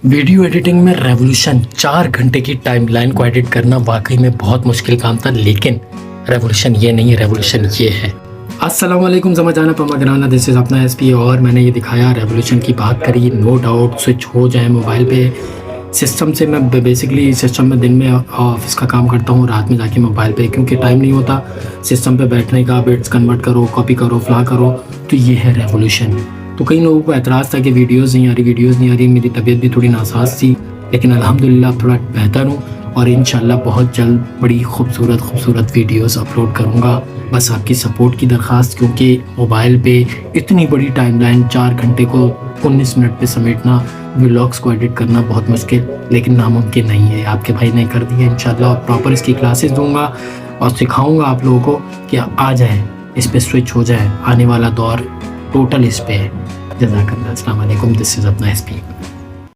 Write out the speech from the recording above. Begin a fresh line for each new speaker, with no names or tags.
Video editing में revolution 4 घंटे की टाइमलाइन को एडिट करना वाकई में बहुत मुश्किल काम था, लेकिन रेवोल्यूशन ये नहीं है, रेवोल्यूशन ये है। अस्सलाम वालेकुम समझाना पमागराना, दिस इज़ अपना एसपी और मैंने ये दिखाया रेवोल्यूशन की बात करी। नो डाउट स्विच हो जाए मोबाइल पे सिस्टम से। मैं बेसिकली सिस्टम में दिन में ऑफिस का काम करता हूँ, रात में जाके मोबाइल पे, क्योंकि टाइम नहीं होता सिस्टम पे बैठने का, बिट्स कन्वर्ट करो, कॉपी करो, फ्ला करो। तो ये है रेवोल्यूशन। तो कई लोगों को एतराज़ था कि वीडियोज़ नहीं आ रही। मेरी तबीयत भी थोड़ी नासाज थी, लेकिन अल्हम्दुलिल्लाह थोड़ा बेहतर हूँ और इंशाल्लाह बहुत जल्द बड़ी खूबसूरत वीडियोज़ अपलोड करूँगा। बस आपकी सपोर्ट की दरख्वास्त, क्योंकि मोबाइल पे इतनी बड़ी टाइमलाइन 4 घंटे को 19 मिनट पे समेटना, व्लॉग्स को एडिट करना बहुत मुश्किल लेकिन नामुमकिन नहीं है। आपके भाई ने कर दिया इंशाल्लाह। प्रॉपर इसकी क्लासेस दूंगा और सिखाऊंगा आप लोगों को कि आ जाए, इस पे स्विच हो जाए। आने वाला दौर टोटल इस पे है। जज़ाकल्लाह। अस्सलाम वालेकुम, दिस इज़ अपना एसपी।